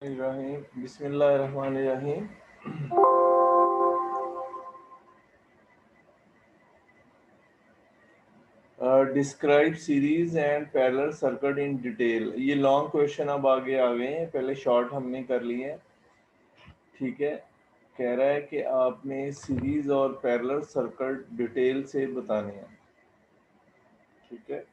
बिस्मिल्लाहिर्रहमानिर्रहीम। Describe series and parallel circuit in detail. ये long question अब आगे आ गए हैं, पहले शॉर्ट हमने कर लिए हैं। ठीक है, कह रहा है कि आपने सीरीज और पैरेलल सर्किट डिटेल से बताने हैं। ठीक है,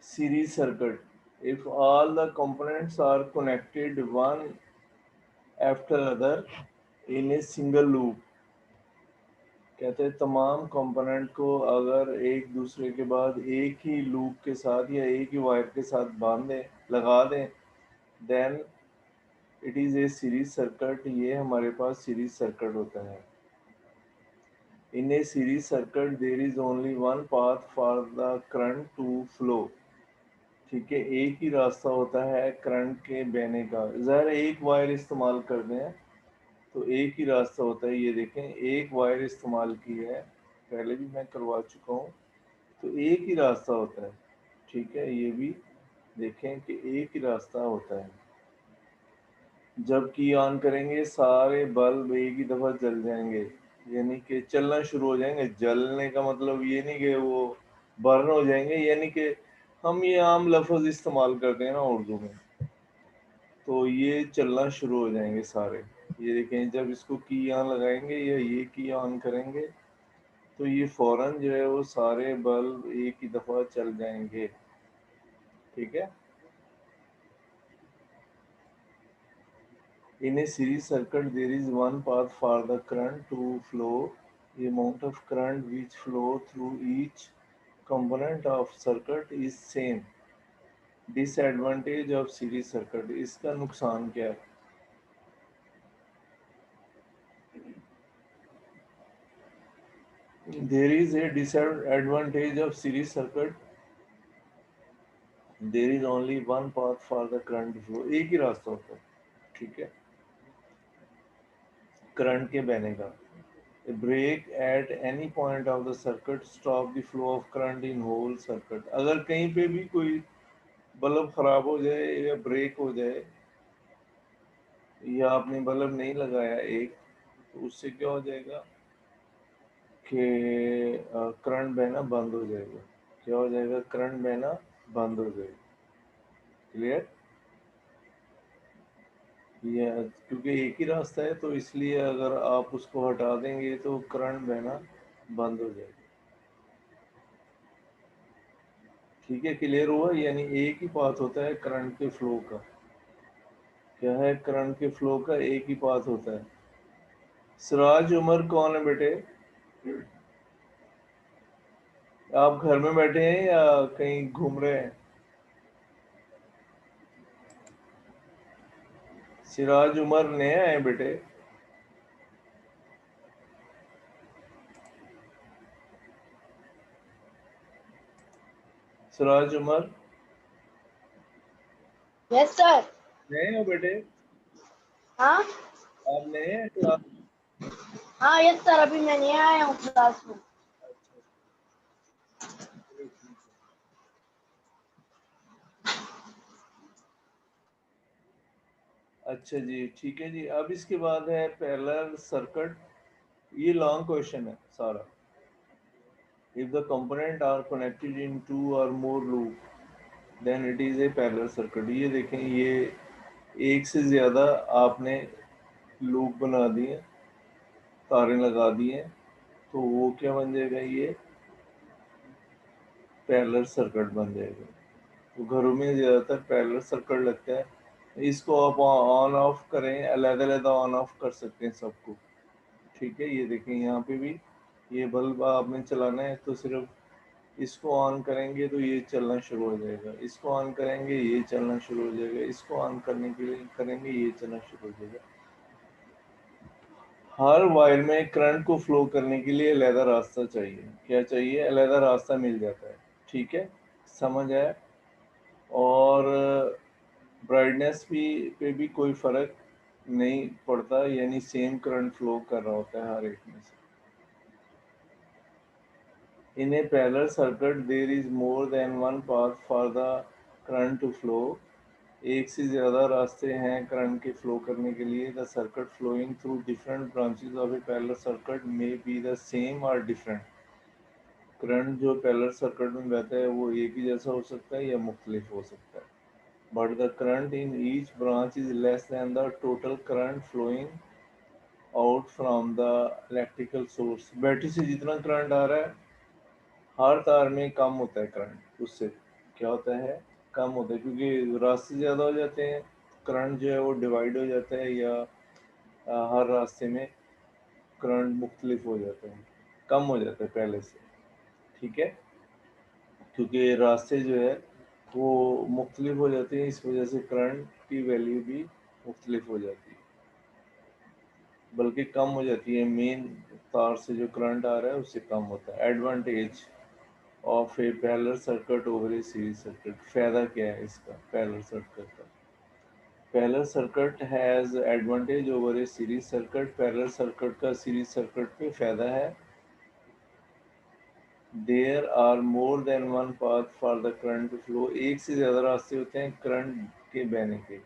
series circuit, if all the components are connected one after other in a single loop. कहते हैं तमाम कंपोनेंट को अगर एक दूसरे के बाद एक ही लूप के साथ या एक ही वायर के साथ बांध दें, लगा दें, then it is a series circuit. ये हमारे पास सीरीज सर्किट होता है। In a series circuit there is only one path for the current to flow. ठीक है, एक ही रास्ता होता है करंट के बहने का। ज़ाहिर एक वायर इस्तेमाल कर दें तो एक ही रास्ता होता है। ये देखें, एक वायर इस्तेमाल की है, पहले भी मैं करवा चुका हूँ, तो एक ही रास्ता होता है। ठीक है, ये भी देखें कि एक ही रास्ता होता है। जब की ऑन करेंगे सारे बल्ब एक ही दफ़ा जल जाएंगे, यानी कि चलना शुरू हो जाएंगे। जलने का मतलब ये नहीं कि वो बर्न हो जाएंगे, यानी कि हम ये आम लफ्ज़ इस्तेमाल करते हैं ना उर्दू में, तो ये चलना शुरू हो जाएंगे सारे। ये देखें, जब इसको की ऑन लगाएंगे या ये की ऑन करेंगे तो ये फौरन जो है वो सारे बल्ब एक ही दफ़ा चल जाएंगे। ठीक है, in a series circuit there is one path for the current to flow. The amount of current which flow through each component of circuit is same. Disadvantage of series circuit, इसका नुकसान क्या है? There is a disadvantage of series circuit. There is only one path for the current to flow. एक ही रास्ता होता है। ठीक है, करंट के बहने का। A break at any point of the circuit stop the flow of current in whole circuit. अगर कहीं पे भी कोई बल्ब खराब हो जाए या ब्रेक हो जाए या आपने बल्ब नहीं लगाया एक, तो उससे क्या हो जाएगा कि करंट बहना बंद हो जाएगा। क्या हो जाएगा? करंट बहना बंद हो जाएगा। क्लियर? ये क्योंकि एक ही रास्ता है तो इसलिए अगर आप उसको हटा देंगे तो करंट बहना बंद हो जाएगा। ठीक है, क्लियर हुआ? यानी एक ही पाथ होता है करंट के फ्लो का। क्या है? करंट के फ्लो का एक ही पाथ होता है। सिराज उमर कौन है बेटे? आप घर में बैठे हैं या कहीं घूम रहे हैं? सिराज उमर नया है बेटे? Siraj Umar yes sir. नए हो बेटे? हाँ आप नए हैं क्लास? हाँ यस सर, अभी मैं नहीं आया हूँ क्लास में। अच्छा जी, ठीक है जी। अब इसके बाद है पैरेलल सर्किट। ये लॉन्ग क्वेश्चन है सारा। If the component are connected in two or more loop then it is a parallel circuit. ये देखें, ये एक से ज़्यादा आपने लूप बना दिए, तारें लगा दी हैं, तो वो क्या बन जाएगा? ये पैरेलल सर्किट बन जाएगा। तो घरों में ज़्यादातर पैरेलल सर्किट लगता है। इसको आप ऑन ऑफ करें, अलग-अलग ऑन ऑफ कर सकते हैं सबको। ठीक है, ये देखें यहाँ पे भी ये बल्ब आपने चलाना है तो सिर्फ इसको ऑन करेंगे तो ये चलना शुरू हो जाएगा, इसको ऑन करेंगे ये चलना शुरू हो जाएगा, इसको ऑन करने के लिए करेंगे ये चलना शुरू हो जाएगा। हर वायर में करंट को फ्लो करने के लिए अलग रास्ता चाहिए। क्या चाहिए? अलग रास्ता मिल जाता है। ठीक है, समझ आया? और ब्राइटनेस भी पे भी कोई फ़र्क नहीं पड़ता, यानी सेम करंट फ्लो कर रहा होता है हर एक में से। In a parallel circuit, there is more than one path for the current to flow, एक से ज़्यादा रास्ते हैं करंट के फ्लो करने के लिए। The circuit flowing through different branches of a parallel circuit may be the same or different. Current जो पैरेलल सर्किट में बहता है वो एक ही जैसा हो सकता है या मुख्तलिफ हो सकता है। But the current in each branch is less than the total current flowing out from the electrical source. Battery से जितना करंट आ रहा है हर तार में कम होता है करंट, उससे क्या होता है, कम होता है, क्योंकि रास्ते ज़्यादा हो जाते हैं, करंट जो है वो डिवाइड हो जाता है, या हर रास्ते में करंट मुख्तलिफ हो जाता है, कम हो जाता है पहले से। ठीक है, क्योंकि रास्ते जो है वो मुख्तलिफ हो जाते हैं, इस वजह से करंट की वैल्यू भी मुख्तलिफ हो जाती है, बल्कि कम हो जाती है। मेन तार से जो करंट आ रहा है उससे कम होता है। Advantage of a parallel circuit over a series circuit, फायदा क्या है इसका पैरेलल सर्किट का? Parallel circuit has advantage over a series circuit, parallel circuit का सीरीज सर्किट पे फायदा है। There are more than one path for the current to flow, एक से ज़्यादा रास्ते होते हैं करंट के बहने के।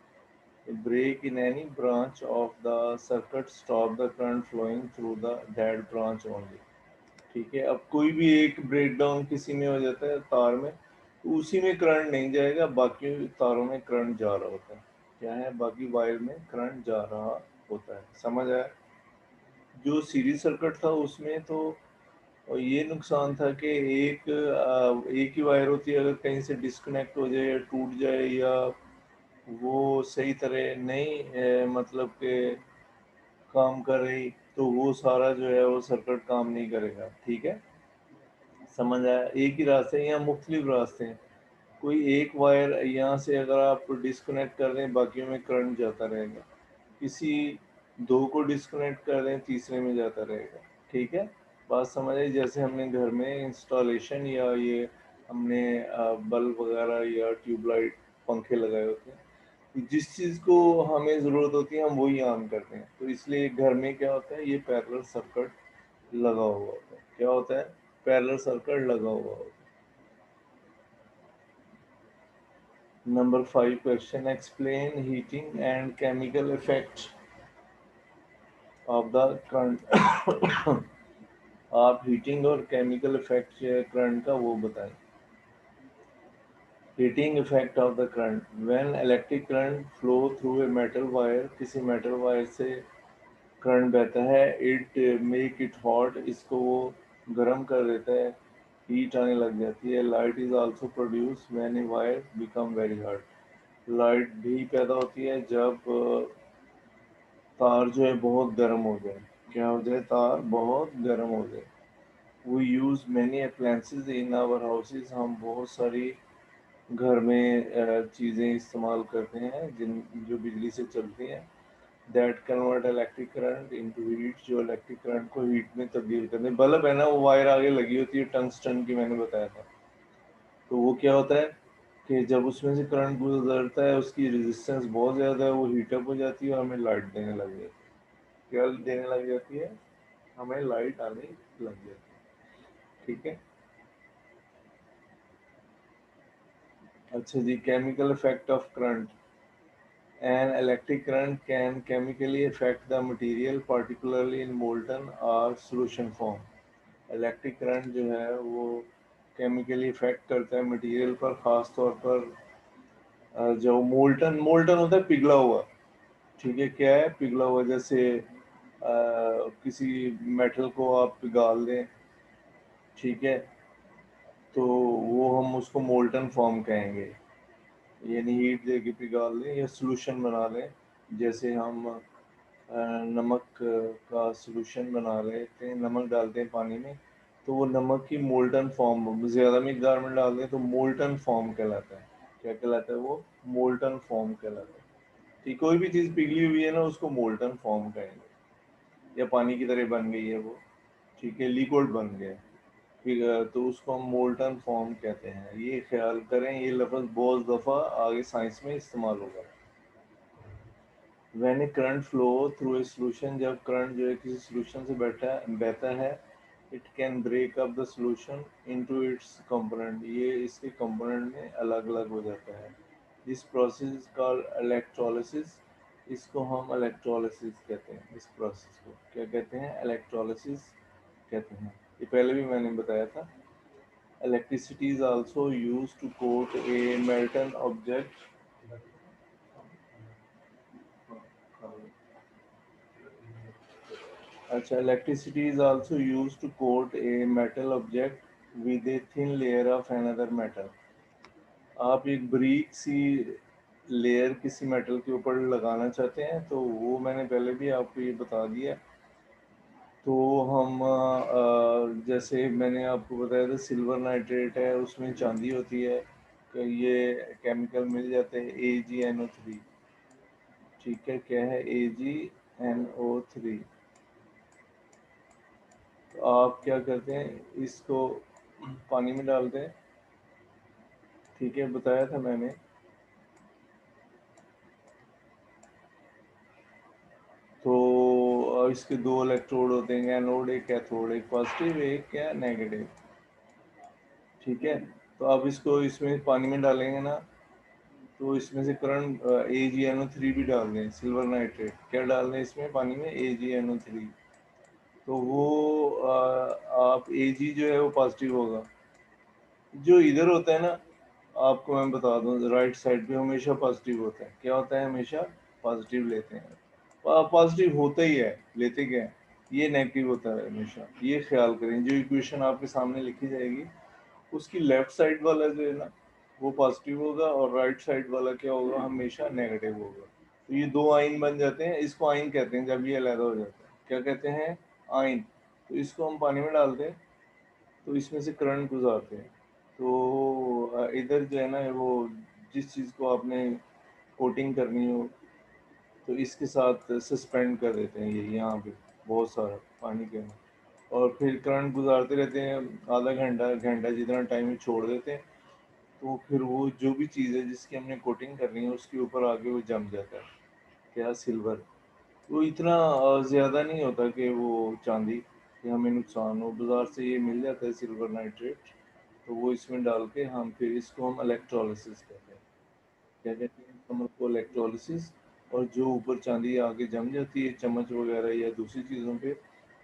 Break in any branch of the circuit stop the current flowing through the that branch only. ठीक है, अब कोई भी एक ब्रेक डाउन किसी में हो जाता है तार में, तो उसी में करंट नहीं जाएगा, बाकी तारों में करंट जा रहा होता है। क्या है, बाकी वायर में करंट जा रहा होता है। समझ आया? जो सीरीज सर्किट था उसमें तो ये नुकसान था कि एक ही वायर होती है, अगर कहीं से डिस्कनेक्ट हो जाए या टूट जाए या वो सही तरह नहीं मतलब कि काम कर रही, तो वो सारा जो है वो सर्किट काम नहीं करेगा। ठीक है, समझ आया? एक ही रास्ते हैं या मुख्तलिफ रास्ते हैं, कोई एक वायर यहाँ से अगर आप डिस्कनेक्ट कर दें बाकियों में करंट जाता रहेगा, किसी दो को डिस्कनेक्ट कर दें तीसरे में जाता रहेगा। ठीक है, बात समझ आई? जैसे हमने घर में इंस्टॉलेशन या ये हमने बल्ब वगैरह या ट्यूबलाइट पंखे लगाए होते हैं, तो जिस चीज़ को हमें ज़रूरत होती है हम वही आन करते हैं, तो इसलिए घर में क्या होता है, ये पैरेलल सर्किट लगा हुआ होता है। क्या होता है? पैरेलल सर्किट लगा हुआ होता है। Number 5 question, explain heating and chemical effect of the current. आप हीटिंग और केमिकल इफेक्ट जो है करंट का वो बताएं। Heating effect of the current, when electric current flow through a metal wire, किसी मेटल वायर से करंट बहता है, इट मेक इट हॉट, इसको वो गर्म कर देता है, हीट आने लग जाती है। Light is also produce when a wire become very hot, light भी पैदा होती है जब तार जो है बहुत गर्म हो जाए। क्या हो जाए? तार बहुत गर्म हो जाए। We use many appliances in our houses, हम बहुत सारी घर में चीज़ें इस्तेमाल करते हैं जिन जो बिजली से चलती हैं। That convert electric current into heat, जो इलेक्ट्रिक करंट को हीट में तब्दील करते हैं। बल्ब है ना, वो वायर आगे लगी होती है टंगस्टन की, मैंने बताया था। तो वो क्या होता है कि जब उसमें से करंट गुजरता है उसकी रेजिस्टेंस बहुत ज़्यादा है, वो हीटअप हो जाती है और हमें लाइट देने लग जाती है। क्या देने लग जाती है? हमें लाइट आने लग जाती है। ठीक है, अच्छा जी, chemical effect of current. An electric current can chemically affect the material, particularly in molten or solution form. Electric current जो है वो केमिकली इफेक्ट करता है मटेरियल पर, ख़ास तौर पर जो मोल्टन मोल्टन होता है, पिघला हुआ। ठीक है, क्या है पिघला हुआ? जैसे किसी मेटल को आप पिघाल दें, ठीक है, तो वो हम उसको मोल्टन फॉर्म कहेंगे, यानी हीट दे के पिघाल लें या सोल्यूशन बना लें। जैसे हम नमक का सॉल्यूशन बना लेते हैं, नमक डालते हैं पानी में, तो वो नमक की मोल्टन फॉर्म ज़्यादा मिकदार में डाल दें तो मोल्टन फॉर्म कहलाता है। क्या कहलाता है वो? मोल्टन फॉर्म कहलाता है। ठीक, कोई भी चीज़ पिघली हुई है ना उसको मोल्टन फॉर्म कहेंगे, या पानी की तरह बन गई है वो, ठीक है, लिक्विड बन गया, फिर तो उसको हम मोल्टन फॉर्म कहते हैं। ये ख्याल करें, ये लफ्ज़ बहुत दफ़ा आगे साइंस में इस्तेमाल होगा। When a current flow through a solution, जब करंट जो है किसी सॉल्यूशन से बहता है, it can break up the solution into its component, ये इसके कंपोनेंट में अलग अलग हो जाता है। दिस प्रोसेस कॉल्ड इलेक्ट्रोलिसिस, इसको हम इलेक्ट्रोलिसिस कहते हैं। इस प्रोसेस को क्या कहते हैं? इलेक्ट्रोलिसिस कहते हैं। ये पहले भी मैंने बताया था। Electricity is also used to coat a metal object. अच्छा, electricity is also used to coat a metal object with a thin layer of another metal। आप एक बारीक सी लेयर किसी मेटल के ऊपर लगाना चाहते हैं तो वो मैंने पहले भी आपको ये बता दिया। तो हम जैसे मैंने आपको बताया था सिल्वर नाइट्रेट है, उसमें चांदी होती है, तो ये केमिकल मिल जाते हैं AgNO3। ठीक है, क्या है? AgNO3। तो आप क्या करते हैं, इसको पानी में डालते हैं। ठीक है, बताया था मैंने। तो इसके दो इलेक्ट्रोड होते हैं, एनोड एक कैथोड, एक पॉजिटिव एक क्या नेगेटिव। ठीक है, तो अब इसको इसमें पानी में डालेंगे ना, तो इसमें से करंट AgNO3 भी डाल दें, सिल्वर नाइट्रेट क्या डाल दें इसमें पानी में? AgNO3। तो वो आप Ag जो है वो पॉजिटिव होगा। जो इधर होता है ना, आपको मैं बता दूं, राइट साइड पे हमेशा पॉजिटिव होता है। क्या होता है? हमेशा पॉजिटिव लेते हैं। पॉजिटिव होता ही है, लेते क्या है, ये नेगेटिव होता है हमेशा। ये ख्याल करें, जो इक्वेशन आपके सामने लिखी जाएगी उसकी लेफ्ट साइड वाला जो है ना वो पॉजिटिव होगा और राइट साइड वाला क्या होगा? हमेशा नेगेटिव होगा। तो ये दो आइन बन जाते हैं, इसको आइन कहते हैं जब ये अलग हो जाता है। क्या कहते हैं? आइन। तो इसको हम पानी में डालते हैं तो इसमें से करंट गुजारते हैं। तो इधर जो है ना वो जिस चीज़ को आपने कोटिंग करनी हो तो इसके साथ सस्पेंड कर देते हैं, ये यहाँ पे बहुत सारा पानी के अंदर, और फिर करंट गुजारते रहते हैं आधा घंटा घंटा जितना टाइम छोड़ देते हैं। तो फिर वो जो भी चीज़ है जिसकी हमने कोटिंग करनी है उसके ऊपर आगे वो जम जाता है। क्या? सिल्वर। वो इतना ज़्यादा नहीं होता कि वो चांदी कि हमें नुकसान हो। बाज़ार से ये मिल जाता है सिल्वर नाइट्रेट, तो वो इसमें डाल के हम फिर इसको हम इलेक्ट्रोलिसिस कहते हैं। क्या कहते हैं? हम उसको इलेक्ट्रोलिसिस। और जो ऊपर चांदी आगे जम जाती है चम्मच वगैरह या दूसरी चीज़ों पे,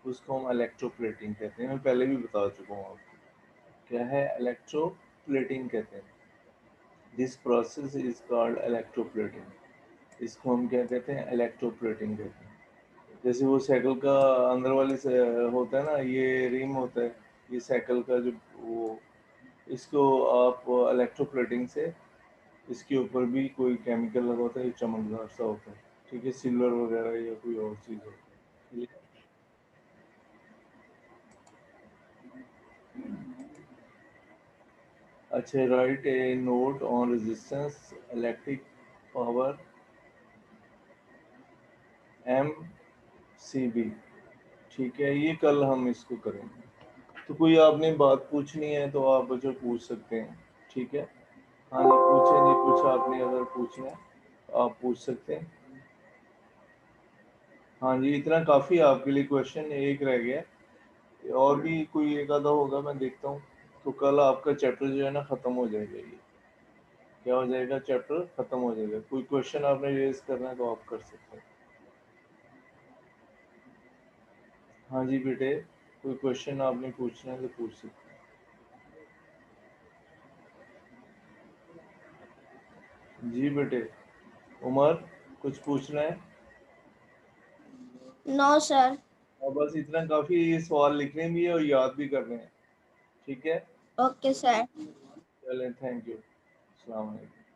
उसको हम इलेक्ट्रोप्लेटिंग कहते हैं। मैं पहले भी बता चुका हूँ आपको। क्या है? इलेक्ट्रोप्लेटिंग कहते हैं। This process is called electroplating. इसको हम क्या कहते हैं? इलेक्ट्रोप्लेटिंग कहते हैं। जैसे वो साइकिल का अंदर वाले से होता है ना, ये रिम होता है, ये साइकिल का जो वो, इसको आप इलेक्ट्रोप्लेटिंग से इसके ऊपर भी कोई केमिकल लगा होता है, ये चमकदार सा होता है। ठीक है, सिल्वर वगैरह या कोई और चीज़ होती है। अच्छा, right A note on resistance electric power MCB। ठीक है, ये कल हम इसको करेंगे। तो कोई आपने बात पूछनी है तो आप बच्चों पूछ सकते हैं। ठीक है, हाँ जी पूछें जी, कुछ आपने अगर पूछना है तो आप पूछ सकते हैं। हाँ जी, इतना काफ़ी है आपके लिए। क्वेश्चन एक रह गया, और भी कोई एक आधा होगा, मैं देखता हूँ। तो कल आपका चैप्टर जो है ना ख़त्म हो जाएगा। ये क्या हो जाएगा? चैप्टर ख़त्म हो जाएगा। कोई क्वेश्चन आपने रेज करना है तो आप कर सकते हैं। हाँ जी बेटे, कोई क्वेश्चन आपने पूछना है तो पूछ सकते हैं। जी बेटे। उमर, कुछ पूछना है? No sir. और बस इतना काफ़ी है, ये सवाल लिखने भी है और याद भी करने हैं। ठीक है, ओके सर। चलें, थैंक यू। अस्सलाम वालेकुम।